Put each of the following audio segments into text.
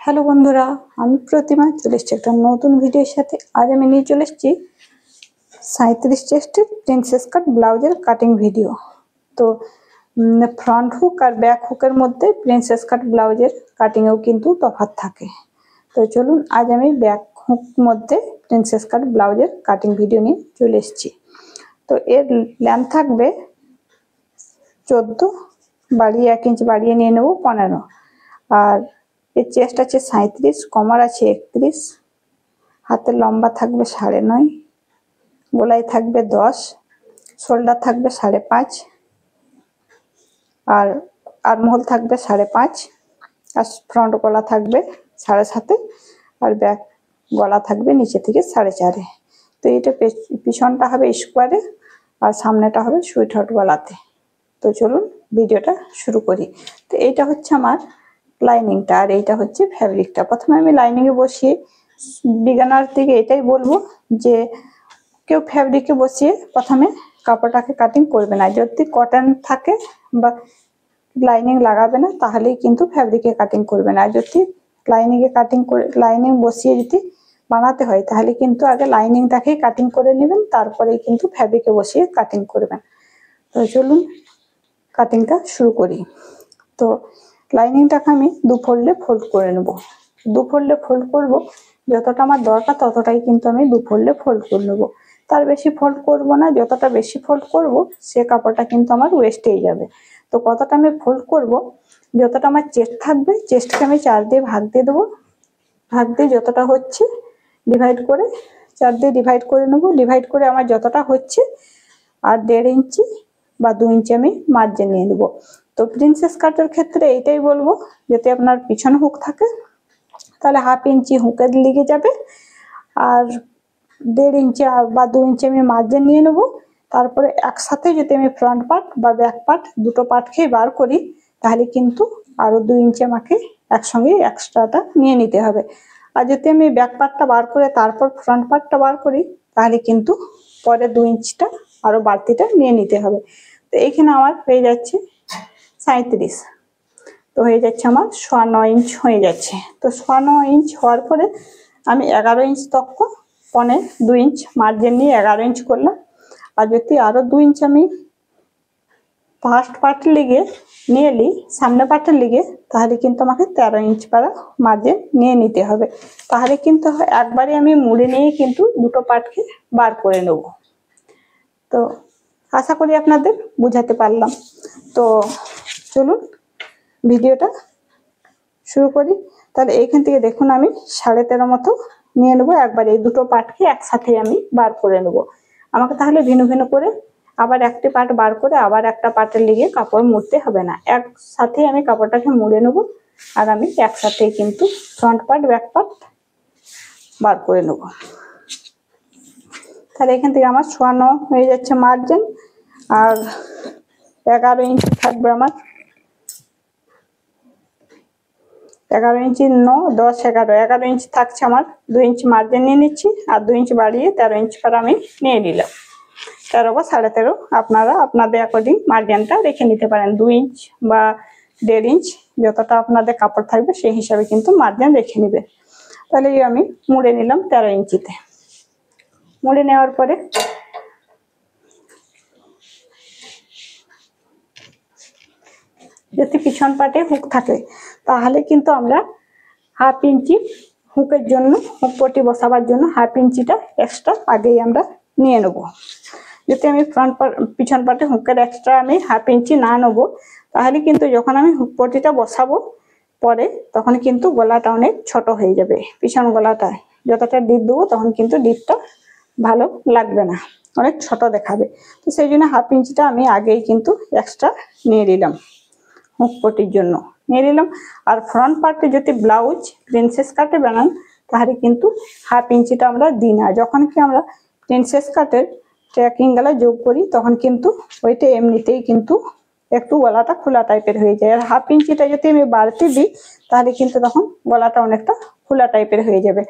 Hello বন্ধুরা, আমি প্রতিমা চলে এসেছি একটা নতুন ভিডিওর সাথে। আজ আমি নিয়ে চলে এসেছি 37 চেস্টের প্রিন্সেস কাট ব্লাউজের কাটিং ভিডিও। তো ফ্রন্ট হুক আর ব্যাক হুকের মধ্যে প্রিন্সেস কাট ব্লাউজের কাটিংয়েও কিন্তু তফাৎ থাকে। তো চলুন আজ আমি ব্যাক হুক মধ্যে প্রিন্সেস কাট ব্লাউজের কাটিং ভিডিও নিয়ে চলে এসেছি। তো এর লেন্থ থাকবে 14, বাড়িয়ে 1 ইঞ্চি বাড়িয়ে নিয়ে নেব 15, আর এর চেস্ট আছে 37, কমার আছে 31, হাতের লম্বা থাকবে 9.5, গলায় থাকবে 10, শোল্ডার থাকবে 5.5, আর আর্মহোল থাকবে 5.5, আর ফ্রন্ট গলা থাকবে 7.5, আর ব্যাক গলা থাকবে নিচে থেকে 4.5। তো এটা পিছনটা হবে স্কোয়ারে আর সামনেটা হবে সুইট হার্ট গলাতে। তো চলুন ভিডিওটা শুরু করি। তো এইটা হচ্ছে আমার লাইনিংটা আর এইটা হচ্ছে ফ্যাব্রিকটা। প্রথমে আমি লাইনিংয়ে বসিয়ে বিগানার থেকে এটাই বলবো যে কেউ ফ্যাব্রিকে বসিয়ে প্রথমে কাপড়টাকে কাটিং করবে না। যদি কটন থাকে বা লাইনিং লাগাবে না তাহলেই কিন্তু ফ্যাব্রিকে কাটিং করবে না। যদি লাইনিংয়ে কাটিং করে লাইনিং বসিয়ে যদি বানাতে হয় তাহলে কিন্তু আগে লাইনিংটাকেই কাটিং করে নেবেন, তারপরেই কিন্তু ফ্যাব্রিকে বসিয়ে কাটিং করবেন। তো চলুন কাটিংটা শুরু করি। তো লাইনিংটাকে আমি 2 ফোল্ডে ফোল্ড করে নেব। 2 ফোল্ডে ফোল্ড করব, যতটা আমার দরকার ততটাই কিন্তু আমি 2 ফোল্ডে ফোল্ড করে নেব। তার বেশি ফোল্ড করব না, যতটা বেশি ফোল্ড করব সে কাপড়টা কিন্তু আমার ওয়েস্টেই যাবে। তো কতটা আমি ফোল্ড করব, যতটা আমার চেস্ট থাকবে চেস্টকে আমি 4 দিয়ে ভাগ দিয়ে দেবো। ভাগ দিয়ে যতটা হচ্ছে ডিভাইড করে 4 দিয়ে ডিভাইড করে নেব। ডিভাইড করে আমার যতটা হচ্ছে আর 1.5 ইঞ্চি বা 2 ইঞ্চি আমি মার্জিন নিয়ে নেব। তো প্রিন্সেস কাটের ক্ষেত্রে এইটাই বলবো, যদি আপনার পিছন হুক থাকে তাহলে 1/2 ইঞ্চি হুকের দিকে যাবে, আর 1.5 ইঞ্চি বা 2 ইঞ্চি আমি মার্জিন নিয়ে নেব। তারপরে একসাথে যদি আমি ফ্রন্ট পার্ট বা ব্যাক পার্ট দুটো পার্টকেই বার করি তাহলে কিন্তু আরো 2 ইঞ্চি আমাকে একসঙ্গে এক্সট্রাটা নিয়ে নিতে হবে। আর যদি আমি ব্যাক পার্টটা বার করে তারপর ফ্রন্ট পার্টটা বার করি তাহলে কিন্তু পরে 2 ইঞ্চিটা আরো বাড়তিটা নিয়ে নিতে হবে। তো এইখানে আমার হয়ে যাচ্ছে 37। তো হয়ে যাচ্ছে আমার 9.25 ইঞ্চ হয়ে যাচ্ছে। তো 9.25 ইঞ্চ হওয়ার পরে আমি 11 ইঞ্চ তক্ক পনে 2 ইঞ্চ মার্জিন নিয়ে 11 ইঞ্চ করলাম। আর যদি আরো 2 ইঞ্চ আমি ফার্স্ট পার্টের লিগে নিয়ে নিই, সামনে পার্টের লিগে, তাহলে কিন্তু আমাকে 13 ইঞ্চ পারা মার্জিন নিয়ে নিতে হবে। তাহলে কিন্তু একবারে আমি মুড়ে নিয়ে কিন্তু দুটো পার্টকে বার করে নেব। তো আশা করি আপনাদের বুঝাতে পারলাম। তো চলুন ভিডিওটা শুরু করি। তাহলে এইখান থেকে দেখুন আমি 13.5 মতো নিয়ে নেবো। একবার এই দুটো পার্টকে একসাথে আমি বার করে নেব। আমাকে তাহলে ভিন্ন ভিন্ন করে আবার একটি পার্ট বার করে আবার একটা পার্টের লিগে কাপড় মুড়তে হবে না, একসাথে আমি কাপড়টাকে মুড়ে নেব। আর আমি একসাথেই কিন্তু ফ্রন্ট পার্ট ব্যাক পার্ট বার করে নেব। তাহলে এখান থেকে আমার 9.25 হয়ে যাচ্ছে মার্জিন, আর 11 ইঞ্চি থাকবে আমার। 11 ইঞ্চি 9, 10, 11 ইঞ্চি থাকছে আমার। 2 ইঞ্চি মার্জিন নিয়ে নিচ্ছি আর 2 ইঞ্চি বাড়িয়ে 13 ইঞ্চি করে আমি নিয়ে নিলাম। 13 বা 13.5 আপনারা আপনাদের অ্যাকর্ডিং মার্জিনটা রেখে নিতে পারেন। 2 ইঞ্চ বা 1.5 ইঞ্চ যতটা আপনাদের কাপড় থাকবে সেই হিসাবে কিন্তু মার্জিন রেখে নেবে। তাহলে আমি মুড়ে নিলাম 13 ইঞ্চিতে। মুড়ে নেওয়ার পরে যদি পিছন পাটে হুক থাকে তাহলে কিন্তু আমরা 1/2 ইঞ্চি হুকের জন্য, হুক পট্টি বসাবার জন্য 1/2 ইঞ্চিটা এক্সট্রা আগেই আমরা নিয়ে নেব। যদি আমি পিছন পাটে হুকের এক্সট্রা আমি 1/2 ইঞ্চি না নেবো তাহলে কিন্তু যখন আমি হুক পট্টিটা বসাবো পরে তখন কিন্তু গলাটা অনেক ছোট হয়ে যাবে। পিছন গলাটায় যতটা ডিপ দেবো তখন কিন্তু ডিপটা ভালো লাগবে না, অনেক ছোট দেখাবে। তো সেই জন্য 1/2 ইঞ্চিটা আমি আগেই কিন্তু এক্সট্রা নিয়ে নিলাম, হুক পট্টির জন্য নিয়ে নিলাম। আর ফ্রন্ট পার্টে যদি ব্লাউজ প্রিন্সেস কাটে বানান তাহলে কিন্তু 1/2 ইঞ্চিটা আমরা দিই না। যখন কি আমরা প্রিন্সেস কাটের ট্র্যাকিং গলা যোগ করি তখন কিন্তু ওইটা এমনিতেই কিন্তু একটু গলাটা খোলা টাইপের হয়ে যায়। আর 1/2 ইঞ্চিটা যদি আমি বাড়তি দিই তাহলে কিন্তু তখন গলাটা অনেকটা খোলা টাইপের হয়ে যাবে।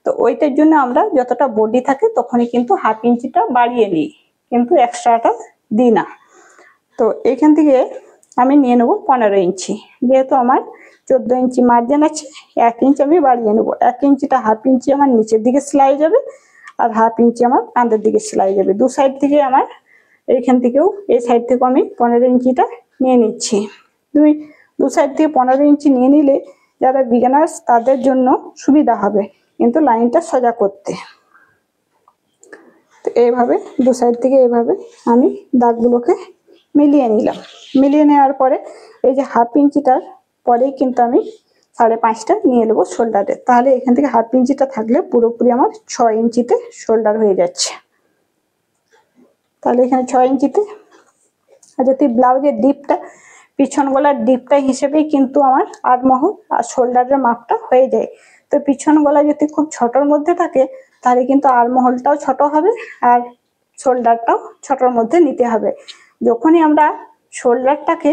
তো ওইটার জন্য আমরা যতটা বডি থাকে তখনই কিন্তু 1/2 ইঞ্চিটা বাড়িয়ে নিই, কিন্তু এক্সট্রাটা দিই না। তো এইখান থেকে আমি নিয়ে নেব 15 ইঞ্চি। যেহেতু আমার 14 ইঞ্চি মার্জিন আছে, 1 ইঞ্চি আমি বাড়িয়ে নেবো। 1 ইঞ্চিটা হাফ ইঞ্চি আমার নিচের দিকে সেলাই যাবে, আর হাফ ইঞ্চি আমার কাঁধের দিকে সেলাই যাবে। দু সাইড থেকে আমার এইখান থেকেও এই সাইড থেকেও আমি 15 ইঞ্চিটা নিয়ে নিচ্ছি। দু সাইড থেকে 15 ইঞ্চি নিয়ে নিলে যারা বিগিনার্স তাদের জন্য সুবিধা হবে কিন্তু লাইনটা সোজা করতে। তো এইভাবে দু সাইড থেকে এইভাবে আমি দাগগুলোকে মিলিয়ে নিলাম। মিলিয়ে নেওয়ার পরে এই যে হাফ ইঞ্চিটার পরেই কিন্তু আমি 5.5টা নিয়ে নেবো শোল্ডারে। তাহলে এখান থেকে হাফ ইঞ্চিটা থাকলে পুরোপুরি আমার 6 ইঞ্চিতে শোল্ডার হয়ে যাচ্ছে। তাহলে এখানে 6 ইঞ্চিতে। আর যদি ব্লাউজের ডিপটা পিছন গলার ডিপটা হিসেবেই কিন্তু আমার আর্মহোল আর শোল্ডারের মাপটা হয়ে যায়। তো পিছন গলা যদি খুব ছোটর মধ্যে থাকে তাহলে কিন্তু আর্মহোলটাও ছোট হবে আর শোল্ডারটাও ছোটর মধ্যে নিতে হবে। যখনই আমরা শোল্ডারটাকে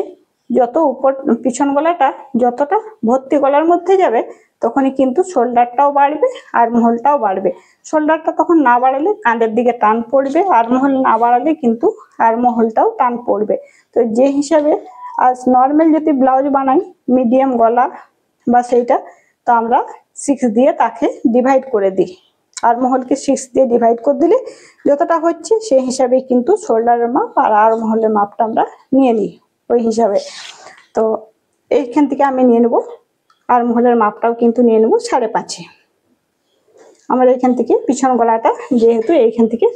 যত উপর পিছন গলাটা যতটা ভর্তি গলার মধ্যে যাবে তখনই কিন্তু শোল্ডারটাও বাড়বে আর্মহোলটাও বাড়বে। শোল্ডারটা তখন না বাড়ালে কাঁধের দিকে টান পড়বে, আর্মহোল না বাড়ালে কিন্তু আর্মহোলটাও টান পড়বে। তো যে হিসাবে আজ নর্মাল যদি ব্লাউজ বানাই মিডিয়াম গলা বা সেইটা, তো আমরা 6 দিয়ে তাকে ডিভাইড করে দিই। আর্মহোলকে 6 দিয়ে ডিভাইড করে দিলে যতটা হচ্ছে সেই হিসাবে কিন্তু শোল্ডারের মাপ আর আর্মহোলের মাপটা আমরা নিয়ে নিই ওই হিসাবে। তো এইখান থেকে আমি নিয়ে নেবো আর্মহোলের মাপটাও কিন্তু নিয়ে নেবো 5.5। আমার এইখান থেকে পিছন গলাটা যেহেতু এইখান থেকে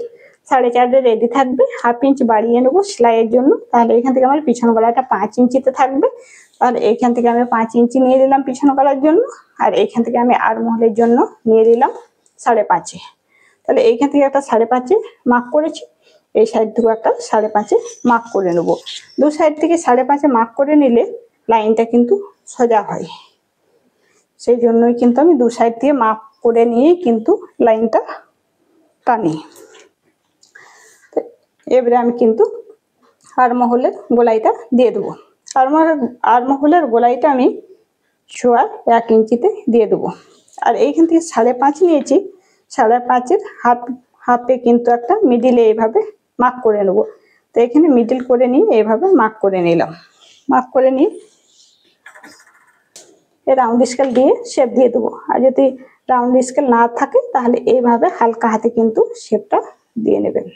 4.5 রেডি থাকবে, হাফ ইঞ্চ বাড়িয়ে নেবো সেলাইয়ের জন্য। তাহলে এখান থেকে আমার পিছন গলাটা 5 ইঞ্চিতে থাকবে। তাহলে এইখান থেকে আমি 5 ইঞ্চি নিয়ে নিলাম পিছন গলার জন্য, আর এইখান থেকে আমি আর্মহোলের জন্য নিয়ে নিলাম 5.5। তাহলে এইখান থেকে একটা 5.5 মার্ক করেছি, এই সাইড থেকে একটা 5.5 মার্ক করে নেবো। দু সাইড থেকে 5.5 মার্ক করে নিলে লাইনটা কিন্তু সোজা হয়। সেই জন্যই কিন্তু আমি দু সাইড দিয়ে মাপ করে নিয়েই কিন্তু লাইনটা টানি। এবারে আমি কিন্তু আর্মহোলের গোলাইটা দিয়ে দেবো। আর্মহোলের গোলাইটা আমি 1.25 ইঞ্চিতে দিয়ে দেবো। আর এইখান থেকে 5.5 নিয়েছি, 5.5-এর হাফে কিন্তু একটা মিডিলে এইভাবে মার্ক করে নেবো। তো এখানে মিডিল করে নিয়ে এইভাবে মার্ক করে নিলাম। মার্ক করে নিয়ে রাউন্ড স্কেল দিয়ে শেপ দিয়ে দেবো। আর যদি রাউন্ড স্কেল না থাকে তাহলে এইভাবে হালকা হাতে কিন্তু শেপটা দিয়ে নেবেন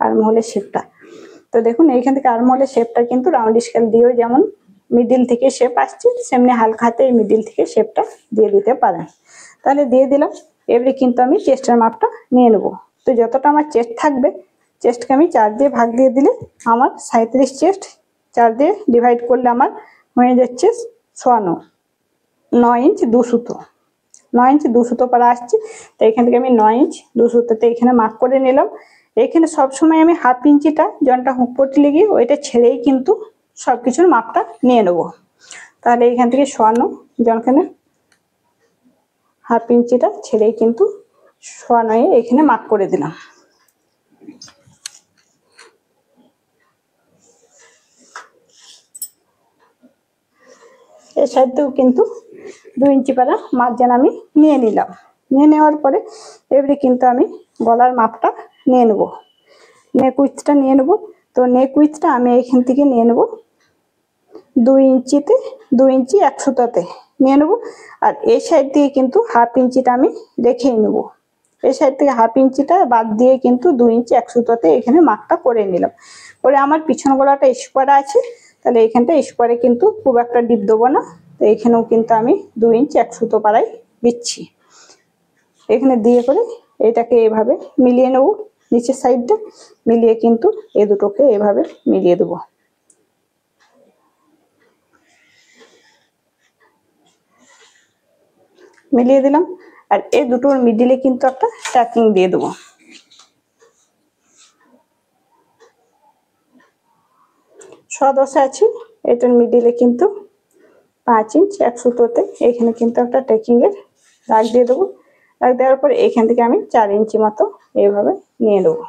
আর্মহোলের শেপটা। তো দেখুন এইখান থেকে আর্মহোলের শেপটা কিন্তু রাউন্ড স্কেল দিয়েও যেমন মিডিল থেকে শেপ আসছে সেমনি হালকা হাতে এই মিডিল থেকে শেপটা দিয়ে দিতে পারেন। তাহলে দিয়ে দিলাম। এবারে কিন্তু আমি চেস্টের মাপটা নিয়ে নেব। তো যতটা আমার চেস্ট থাকবে চেস্টকে আমি 4 দিয়ে ভাগ দিয়ে দিলে আমার 37 চেস্ট, 4 দিয়ে ডিভাইড করলে আমার হয়ে যাচ্ছে 9 ইঞ্চ 2 সুতো। 9 ইঞ্চ 2 সুতো পারা আসছে। তো এখান থেকে আমি 9 ইঞ্চ 2 সুতোতে এখানে মার্ক করে নিলাম। এখানে সবসময় আমি হাফ ইঞ্চিটা জনটা হুক পট্টি লেগে ওইটা ছেড়েই কিন্তু সবকিছুর মাপটা নিয়ে নেব। তাহলে এখান থেকে 9 জনখানে হাফ ইঞ্চিটা ছেড়েই কিন্তু 9 এখানে মার্ক করে দিলাম। এই সাইড থেকেও কিন্তু 2 ইঞ্চি পারা মার্জিন আমি নিয়ে নিলাম। নিয়ে নেওয়ার পরে এবারে কিন্তু আমি গলার মাপটা নিয়ে নেব, নেক উইথটা নিয়ে নেব। তো নেক উইথটা আমি এখান থেকে নিয়ে নেব 2 ইঞ্চিতে 2 ইঞ্চি 1 সুতাতে নিয়ে নেব। আর এই সাইড থেকে কিন্তু হাফ ইঞ্চিটা আমি রেখেই নেব। এই সাইড থেকে হাফ ইঞ্চিটা বাদ দিয়ে কিন্তু 2 ইঞ্চি 1 সুতাতে এখানে মার্কটা করে নিলাম। করে আমার পিছন গলাটা স্কোয়ার আছে, তাহলে এখানটা স্কোয়ারে কিন্তু খুব একটা ডিপ দেবো না। তো এখানেও কিন্তু আমি 2 ইঞ্চি 1 সুতো পাড়াই দিচ্ছি। এখানে দিয়ে করে এটাকে এভাবে মিলিয়ে নেব, নিচের সাইডটা মিলিয়ে কিন্তু এই দুটোকে এভাবে মিলিয়ে দেবো। মিলিয়ে দিলাম। আর এই দুটোর মিডিলে কিন্তু একটা টাকিং দিয়ে দেবো। সদস্য আছে এটার মিডিলে কিন্তু 5 ইঞ্চ 1 সুতোতে এখানে কিন্তু একটা টাকিং এর দাগ দিয়ে দেবো। দাগ দেওয়ার পর এখান থেকে আমি 4 ইঞ্চি মতো এইভাবে নিয়ে নেবো।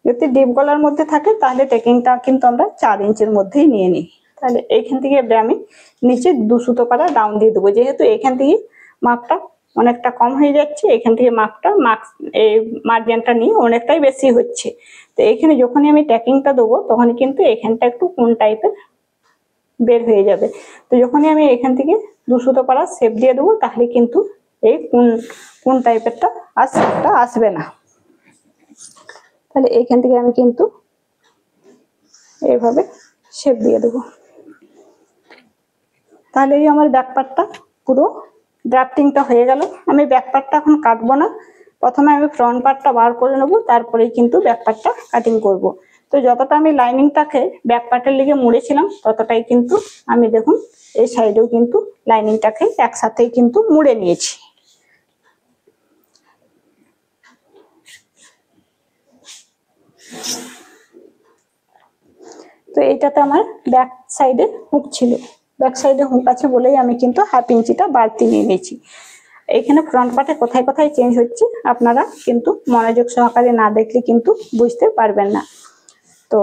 যদি ডিপ গলার মধ্যে থাকে তাহলে টাকিংটা কিন্তু আমরা 4 ইঞ্চির মধ্যেই নিয়ে নিই। তাহলে এইখান থেকে আমি নিচে 2 সুতো পাড়া রাউন্ড দিয়ে দেবো। যেহেতু এখান থেকে মাপটা অনেকটা কম হয়ে যাচ্ছে, এখান থেকে মাপটা এই মার্জিনটা নিয়ে অনেকটাই বেশি হচ্ছে। তো এখানে যখনই আমি ট্যাকিংটা দেবো তখন কিন্তু এখানটা একটু কোন টাইপের বের হয়ে যাবে। তো যখনই আমি এখান থেকে 2 সুতো পাড়া শেপ দিয়ে দেবো তাহলে কিন্তু এই কোন টাইপেরটা আর শেপটা আসবে না। তাহলে এইখান থেকে আমি কিন্তু এইভাবে শেপ দিয়ে দেবো। তাহলে এই আমার ব্যাক পার্টটা পুরো ড্রাফটিংটা হয়ে গেল। আমি ব্যাক পার্টটা এখন কাটবো না, প্রথমে আমি ফ্রন্ট পার্টটা বার করে নেবো, তারপরেই কিন্তু ব্যাক পার্টটা কাটিং করব। তো যতটা আমি লাইনিংটাকে ব্যাক পার্টের লিগে মুড়েছিলাম ততটাই কিন্তু আমি দেখুন এই সাইডেও কিন্তু লাইনিংটাকে একসাথেই কিন্তু মুড়ে নিয়েছি। তো এইটাতে আমার ব্যাক সাইডে হুক ছিল, ব্যাক সাইডে হুক আছে বলেই আমি কিন্তু 1/2 ইঞ্চিটা বাড়তি নিয়ে নিয়েছি। এইখানে ফ্রন্ট পার্টে কোথায় কোথায় চেঞ্জ হচ্ছে আপনারা কিন্তু মনোযোগ সহকারে না দেখলে কিন্তু বুঝতে পারবেন না। তো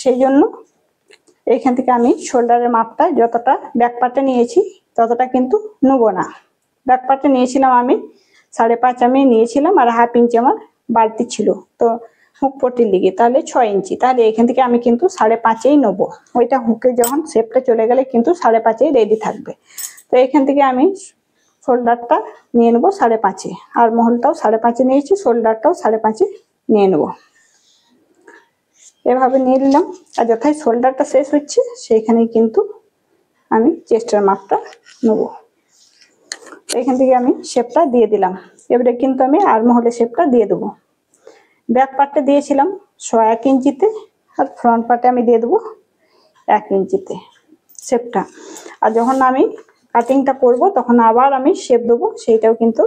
সেই জন্য এইখান থেকে আমি শোল্ডারের মাপটা যতটা ব্যাক পার্টে নিয়েছি ততটা কিন্তু নেব না। ব্যাক পার্টে নিয়েছিলাম আমি 5.5 আমি নিয়েছিলাম, আর 1/2 ইঞ্চি আমার বাড়তি ছিল তো হুক পট্টির লিগে, তাহলে 6 ইঞ্চি। তাহলে এখান থেকে আমি কিন্তু 5.5 নেবো, ওইটা হুকে যখন শেপটা চলে গেলে কিন্তু 5.5 রেডি থাকবে। তো এখান থেকে আমি শোল্ডারটা নিয়ে নেবো 5.5, আর মহলটাও 5.5 নিয়েছি, শোল্ডারটাও 5.5 নিয়ে নেবো। এভাবে নিয়ে নিলাম, আর যথায় শোল্ডারটা শেষ হচ্ছে সেইখানেই কিন্তু আমি চেস্টের মাপটা নেব। এখান থেকে আমি শেপটা দিয়ে দিলাম। এবারে কিন্তু আমি আর্মহোলের শেপটা দিয়ে দেবো। ব্যাক পার্টে দিয়েছিলাম 1 ইঞ্চিতে, আর ফ্রন্ট পার্টে আমি দিয়ে দেবো 1 ইঞ্চিতে শেপটা। আর যখন আমি কাটিংটা করব তখন আবার আমি শেপ দেবো, সেইটাও কিন্তু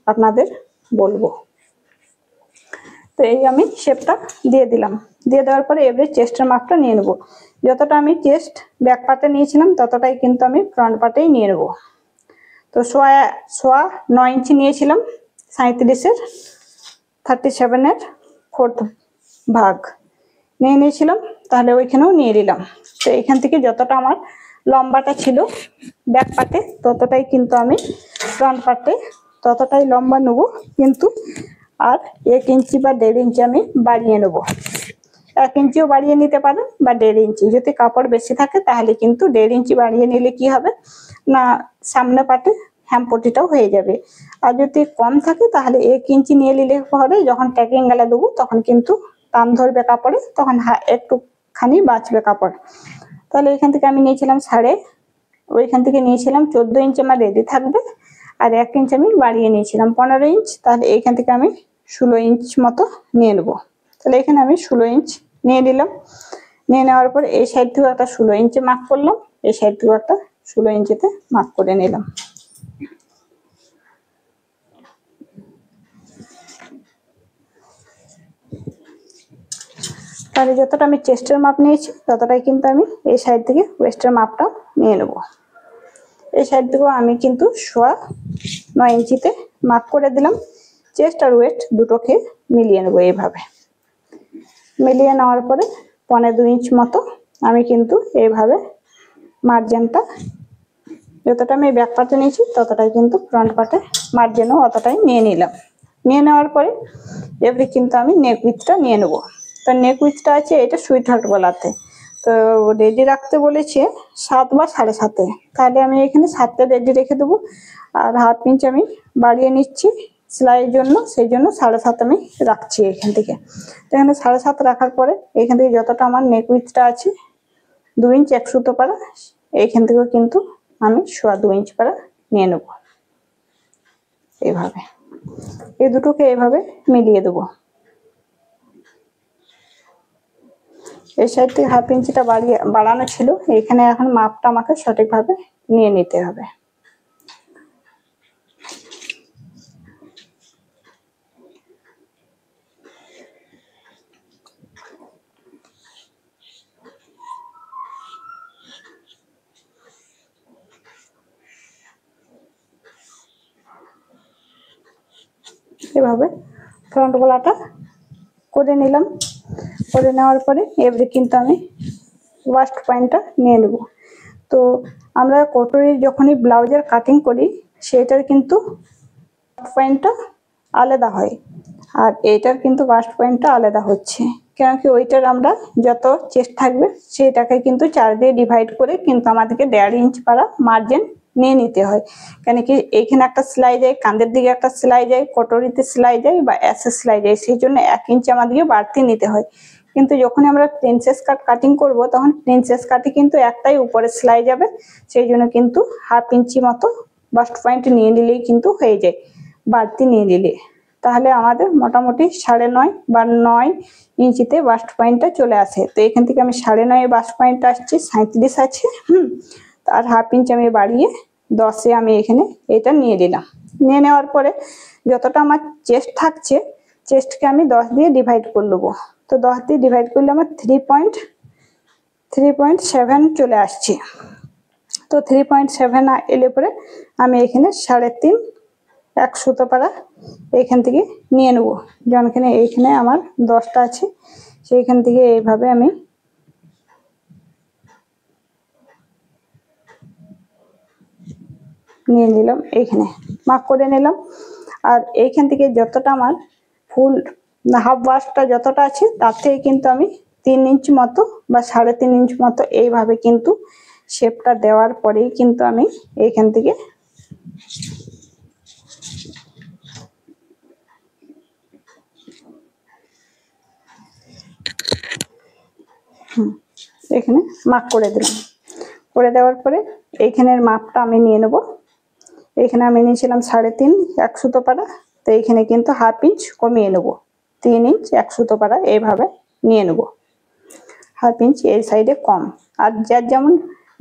আপনাদের বলবো। তো এই আমি শেপটা দিয়ে দিলাম, দিয়ে দেওয়ার পরে এবারে চেস্টের মাপটা নিয়ে নেবো। যতটা আমি চেস্ট ব্যাক পার্টে নিয়েছিলাম ততটাই কিন্তু আমি ফ্রন্ট পার্টেই নিয়ে নেবো। তো 9 ইঞ্চি নিয়েছিলাম 37-এর 37-এর 4th ভাগ নিয়ে নিয়েছিলাম, তাহলে ওইখানেও নিয়ে নিলাম। তো এখান থেকে যতটা আমার লম্বাটা ছিল ব্যাক পার্টে ততটাই কিন্তু আমি ফ্রন্ট পার্টে ততটাই লম্বা নেব, কিন্তু আর 1 ইঞ্চি বা 1.5 ইঞ্চি আমি বাড়িয়ে নেব। 1 ইঞ্চিও বাড়িয়ে নিতে পারেন বা 1.5 ইঞ্চি, যদি কাপড় বেশি থাকে তাহলে কিন্তু 1.5 ইঞ্চি বাড়িয়ে নিলে কি হবে না সামনে পাটে হ্যামপটিটাও হয়ে যাবে। আর যদি কম থাকে তাহলে 1 ইঞ্চি নিয়ে নিলে পরে যখন ট্যাকিং গালা দেবো তখন কিন্তু টান ধরবে কাপড়ে, তখন একটুখানি বাঁচবে কাপড়। তাহলে এখান থেকে আমি নিয়েছিলাম ওইখান থেকে নিয়েছিলাম 14 ইঞ্চি আমার রেডি থাকবে, আর 1 ইঞ্চি আমি বাড়িয়ে নিয়েছিলাম 15 ইঞ্চ। তাহলে এইখান থেকে আমি 16 ইঞ্চ মতো নিয়ে নেবো। তাহলে এখানে আমি 16 ইঞ্চ নিয়ে নিলাম। নিয়ে নেওয়ার পর এই সাইড থেকেও একটা 16 ইঞ্চি মার্ক করলাম, এই সাইড থেকেও একটা 16 ইঞ্চিতে মার্ক করে নিলাম। তাহলে যতটা আমি চেস্টের মাপ নিয়েছি ততটাই কিন্তু আমি এই সাইড থেকে ওয়েস্টের মাপটা নিয়ে নেব। এই সাইড থেকেও আমি কিন্তু 9 ইঞ্চিতে মার্ক করে দিলাম। চেস্ট আর ওয়েস্ট দুটোকে মিলিয়ে নেবো। এইভাবে মিলিয়ে নেওয়ার পরে 1.25 ইঞ্চ মতো আমি কিন্তু এইভাবে মার্জিনটা যতটা আমি ব্যাক পার্টে নিয়েছি ততটাই কিন্তু ফ্রন্ট পার্টে মার্জিনও অতটাই নিয়ে নিলাম। নিয়ে নেওয়ার পরে এবারে কিন্তু আমি নেক উইথটা নিয়ে নেবো। তো নেক উইথটা আছে এটা সুইট হার্ট গলাতে, তো রেডি রাখতে বলেছে 7 বা 7.5, তাহলে আমি এখানে 7টা রেডি রেখে দেবো। আর 1/2 ইঞ্চ আমি বাড়িয়ে নিচ্ছি সেলাইয়ের জন্য, সেই জন্য 7.5 আমি রাখছি এখান থেকে। তো এখানে 7.5 রাখার পরে এখান থেকে যতটা আমার নেক উইথটা আছে 2 ইঞ্চ 1 সুতো পাড়া, এইখান থেকেও কিন্তু আমি 2.25 ইঞ্চ পাড়া নিয়ে নেব। এইভাবে এই দুটোকে এইভাবে মিলিয়ে দেবো। এই সাইড থেকে 1/2 ইঞ্চিটা বাড়ানো ছিল, এখানে এখন মাপটা আমাকে সঠিকভাবে নিয়ে নিতে হবে। এভাবে ফ্রন্ট গলাটা করে নিলাম। করে নেওয়ার পরে এবারে কিন্তু আমি ওয়াস্ট পয়েন্টটা নিয়ে নেব। তো আমরা কটরির যখনই ব্লাউজের কাটিং করি সেটার কিন্তু পয়েন্টটা আলাদা হয়, আর এইটার কিন্তু ওয়াস্ট পয়েন্টটা আলাদা হচ্ছে। কেন কি ওইটার আমরা যত চেস্ট থাকবে সেইটাকে কিন্তু 4 দিয়ে ডিভাইড করে কিন্তু আমাদেরকে 1.5 ইঞ্চ পারা মার্জিন নিয়ে নিতে হয়। কেন কি এইখানে একটা সেলাই যায়, কাঁধের দিকে একটা সেলাই যায়, কটরিতে সেলাই যায় বা অ্যাসে সেলাই যায়, সেই জন্য 1 ইঞ্চ আমাদেরকে বাড়তি নিতে হয়। কিন্তু যখন আমরা প্রিন্সেস কাট কাটিং করব তখন প্রিন্সেস কাটে কিন্তু একটাই উপরে সেলাই যাবে, সেই জন্য কিন্তু 1/2 ইঞ্চি মতো বাস্ট পয়েন্ট নিয়ে নিলেই কিন্তু হয়ে যায়, বাড়তি নিয়ে নিলে। তাহলে আমাদের মোটামুটি 9.5 বা 9 ইঞ্চিতে বাস্ট পয়েন্টটা চলে আসে। তো এখান থেকে আমি 9.5 বাস্ট পয়েন্ট আসছে, 37 আছে। তার 1/2 ইঞ্চ আমি বাড়িয়ে 10-এ আমি এখানে এটা নিয়ে নিলাম। নিয়ে নেওয়ার পরে যতটা আমার চেস্ট থাকছে, চেস্টকে আমি 10 দিয়ে ডিভাইড করে নেবো। তো 10 দিয়ে ডিভাইড করলে আমার 3.7 চলে আসছে। তো 3.7 এলে পরে আমি এখানে 3.5 1 সুতো পাড়া এইখান থেকে নিয়ে নেব। যেমন এইখানে আমার 10টা আছে, সেইখান থেকে এইভাবে আমি নিয়ে নিলাম, এইখানে মার্ক করে নিলাম। আর এইখান থেকে যতটা আমার ফুল হাফ বাস্টটা যতটা আছে তার থেকে কিন্তু আমি 3 ইঞ্চ মতো বা 3.5 ইঞ্চ মতো এইভাবে কিন্তু শেপটা দেওয়ার পরেই কিন্তু আমি এইখান থেকে এখানে মার্ক করে দিলাম। করে দেওয়ার পরে এইখানের মাপটা আমি নিয়ে নেব। এইখানে আমি নিয়েছিলাম 3.5 1 সুতো পাড়া, তো এইখানে কিন্তু 1/2 ইঞ্চ কমিয়ে নেব, 3 ইঞ্চ 1 সুতো পাড়া এইভাবে নিয়ে নেব। 1/2 ইঞ্চ এই সাইডে কম। আর যার যেমন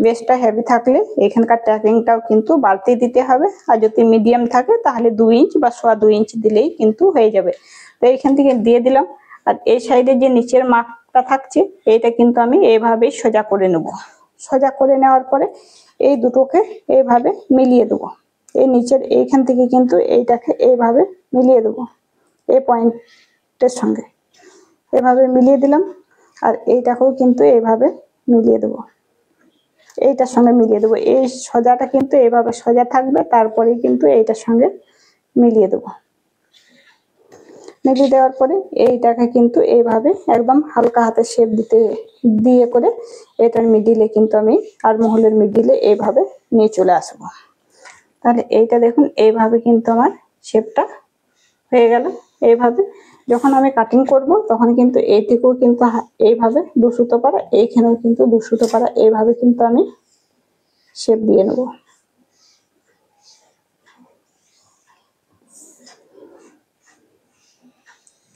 বেসটা হেভি থাকলে এখানকার ট্যাকিংটাও কিন্তু বাড়তি দিতে হবে, আর যদি মিডিয়াম থাকে তাহলে 2 ইঞ্চ বা 2.25 ইঞ্চ দিলেই কিন্তু হয়ে যাবে। তো এইখান থেকে দিয়ে দিলাম। আর এই সাইডে যে নিচের মাপটা থাকছে এইটা কিন্তু আমি এইভাবেই সোজা করে নেব। সোজা করে নেওয়ার পরে এই দুটোকে এইভাবে মিলিয়ে দেবো। এই নিচের এইখান থেকে কিন্তু এইটাকে এইভাবে মিলিয়ে দেবো এই পয়েন্টের সঙ্গে, এভাবে মিলিয়ে দিলাম। আর এইটাকেও কিন্তু এইভাবে মিলিয়ে দেবো, এইটার সঙ্গে মিলিয়ে দেবো। এই সোজাটা কিন্তু এইভাবে সোজা থাকবে, তারপরে কিন্তু এইটার সঙ্গে মিলিয়ে দেবো। মিলিয়ে দেওয়ার পরে এইটাকে কিন্তু এইভাবে একদম হালকা হাতে শেপ দিয়ে করে এটার মিডিলে কিন্তু আমি আর্মহোলের মিডিলে এইভাবে নিয়ে চলে আসবো। তাহলে এইটা দেখুন এইভাবে কিন্তু আমার শেপটা হয়ে গেল। এইভাবে যখন আমি কাটিং করব তখন কিন্তু এইদিকেও কিন্তু এইভাবে 2 সুতো পাড়া, এইখানেও কিন্তু 2 সুতো পাড়া, এইভাবে কিন্তু আমি শেপ দিয়ে নেব।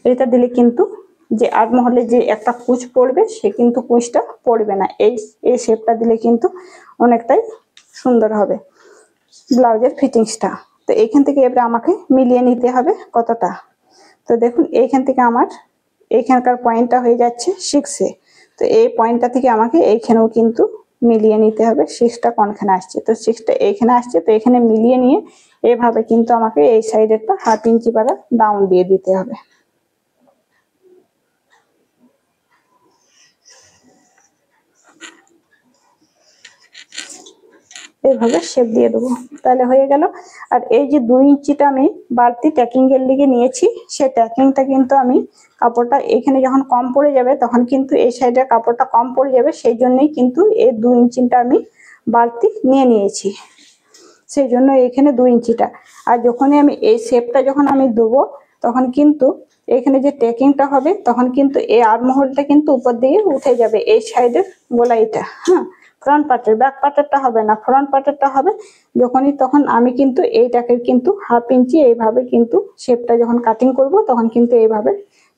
এটা দিলে কিন্তু যে আর্মহোলে যে একটা কুঁচ পড়বে সে কিন্তু কুঁচটা পড়বে না। এই শেপটা দিলে কিন্তু অনেকটাই সুন্দর হবে ব্লাউজের ফিটিংসটা। তো এইখান থেকে এবারে আমাকে মিলিয়ে নিতে হবে কতটা। তো দেখুন এইখান থেকে আমার এইখানকার পয়েন্টটা হয়ে যাচ্ছে 6-এ। তো এই পয়েন্টটা থেকে আমাকে এইখানেও কিন্তু মিলিয়ে নিতে হবে 6টা কোনখানে আসছে। তো 6টা এইখানে আসছে, তো এখানে মিলিয়ে নিয়ে এইভাবে কিন্তু আমাকে এই সাইডেরটা 1/2 ইঞ্চি পারা ডাউন দিয়ে দিতে হবে। এইভাবে শেপ দিয়ে দেবো, তাহলে হয়ে গেল। আর এই যে 2 ইঞ্চিটা আমি বাড়তি ট্যাকিং এর লিগে নিয়েছি, সেই ট্যাকিংটা কিন্তু আমি কাপড়টা এখানে যখন কম পড়ে যাবে তখন কিন্তু এই সাইডের কাপড়টা কম পড়ে যাবে, সেই জন্যই কিন্তু এই 2 ইঞ্চিটা আমি বাড়তি নিয়ে নিয়েছি, সেই জন্য এখানে 2 ইঞ্চিটা। আর যখনই আমি এই শেপটা যখন আমি দেবো তখন কিন্তু এখানে যে ট্যাকিংটা হবে তখন কিন্তু এই আর্মহোলটা কিন্তু উপর দিকে উঠে যাবে এই সাইডের গোলাইটা। ফ্রন্ট পার্টের, ব্যাক পার্টেরটা হবে না, ফ্রন্ট পার্টেরটা হবে। যখনই তখন আমি কিন্তু এইটাকে কিন্তু 1/2 ইঞ্চি এইভাবে কিন্তু শেপটা যখন কাটিং করব তখন কিন্তু এইভাবে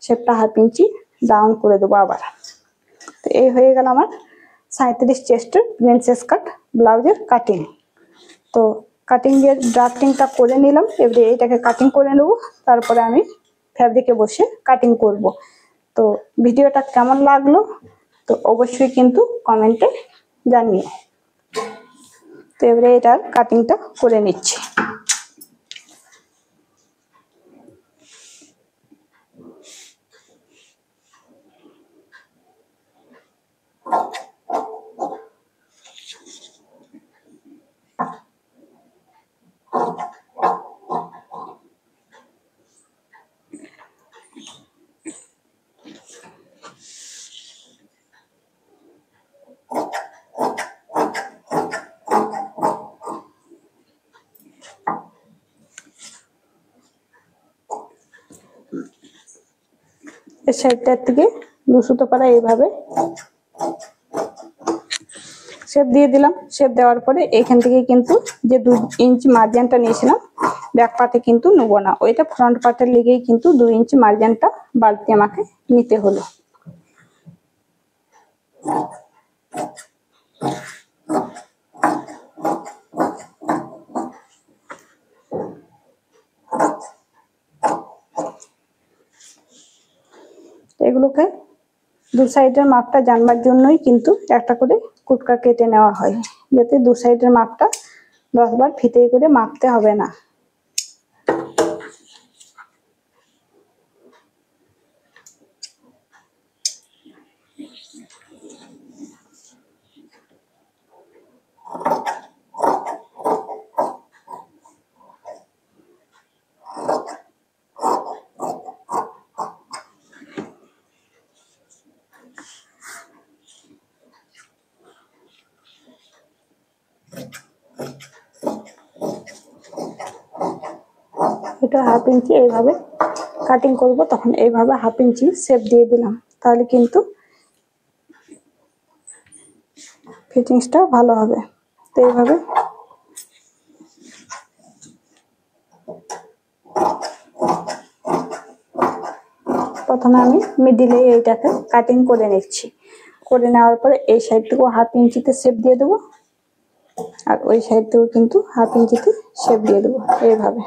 শেপটা 1/2 ইঞ্চি ডাউন করে দেবো আবার। তো এই হয়ে গেল আমার 37 চেস্টের প্রিন্সেস কাট ব্লাউজের কাটিং। তো কাটিং এর ড্রাফটিংটা করে নিলাম, এবারে এইটাকে কাটিং করে নেব, তারপরে আমি ফ্যাব্রিকে বসে কাটিং করব। তো ভিডিওটা কেমন লাগলো তো অবশ্যই কিন্তু কমেন্টে জানিও। তো এবারে এটার কাটিংটা করে নিচ্ছি। এই সাইডটার থেকে 2 সুতো পাড়া এইভাবে শেপ দিয়ে দিলাম। শেপ দেওয়ার পরে এখান থেকে কিন্তু যে 2 ইঞ্চি মার্জিনটা নিয়েছিলাম ব্যাক পার্টে কিন্তু নেবো না, ওইটা ফ্রন্ট পার্টের লেগেই কিন্তু 2 ইঞ্চি মার্জিনটা বাড়তি আমাকে নিতে হলো। এগুলোকে 2 সাইডের মাপটা জানবার জন্যই কিন্তু একটা করে কুটকা কেটে নেওয়া হয়, যাতে 2 সাইডের মাপটা 10 বার ফিতে করে মাপতে হবে না। এটা 1/2 ইঞ্চি এইভাবে কাটিং করব, তখন এইভাবে 1/2 ইঞ্চি শেপ দিয়ে দিলাম, তাহলে কিন্তু ফিটিংসটা ভালো হবে। তো এইভাবে প্রথমে আমি মিডিলে এইটাকে কাটিং করে নিচ্ছি। করে নেওয়ার পরে এই সাইডটুকু 1/2 ইঞ্চিতে শেপ দিয়ে দেবো, আর ওই সাইডটুকু কিন্তু 1/2 ইঞ্চিতে শেপ দিয়ে দেবো এইভাবে।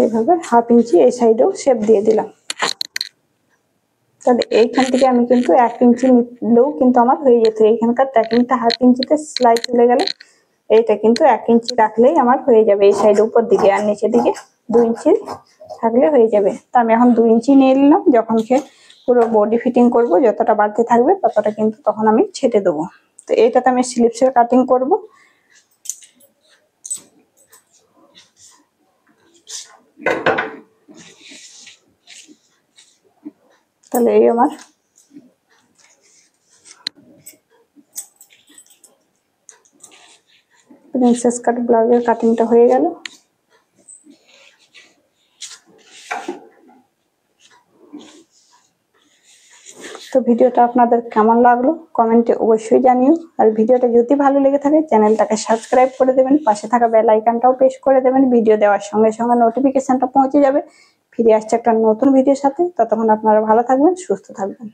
এইভাবে 1/2 ইঞ্চি এই সাইডেও শেপ দিয়ে দিলাম। তাহলে এইখান থেকে আমি কিন্তু 1 ইঞ্চি নিলেও কিন্তু আমার হয়ে যেত। এইখানকার ট্যাকিংটা 1/2 ইঞ্চিতে সেলাই চলে গেলে এইটা কিন্তু 1 ইঞ্চি রাখলেই আমার হয়ে যাবে এই সাইড উপর দিকে, আর নিচের দিকে 2 ইঞ্চি থাকলে হয়ে যাবে। তো আমি এখন 2 ইঞ্চি নিয়ে নিলাম। যখন পুরো বডি ফিটিং করব যতটা বাড়তে থাকবে ততটা কিন্তু তখন আমি ছেটে দেবো। তো এইটাতে আমি স্লিপসের কাটিং করব। তাহলে এই আমার প্রিন্সেস কাট ব্লাউজের কাটিংটা হয়ে গেল। তো ভিডিওটা আপনাদের কেমন লাগলো কমেন্টে অবশ্যই জানিও। আর ভিডিওটা যদি ভালো লেগে থাকে চ্যানেলটাকে সাবস্ক্রাইব করে দেবেন, পাশে থাকা বেল আইকনটাও প্রেস করে দেবেন। ভিডিও দেওয়ার সঙ্গে সঙ্গে নোটিফিকেশনটা পৌঁছে যাবে। ফিরে আসছে একটা নতুন ভিডিওর সাথে। ততক্ষণ আপনারা ভালো থাকবেন, সুস্থ থাকবেন।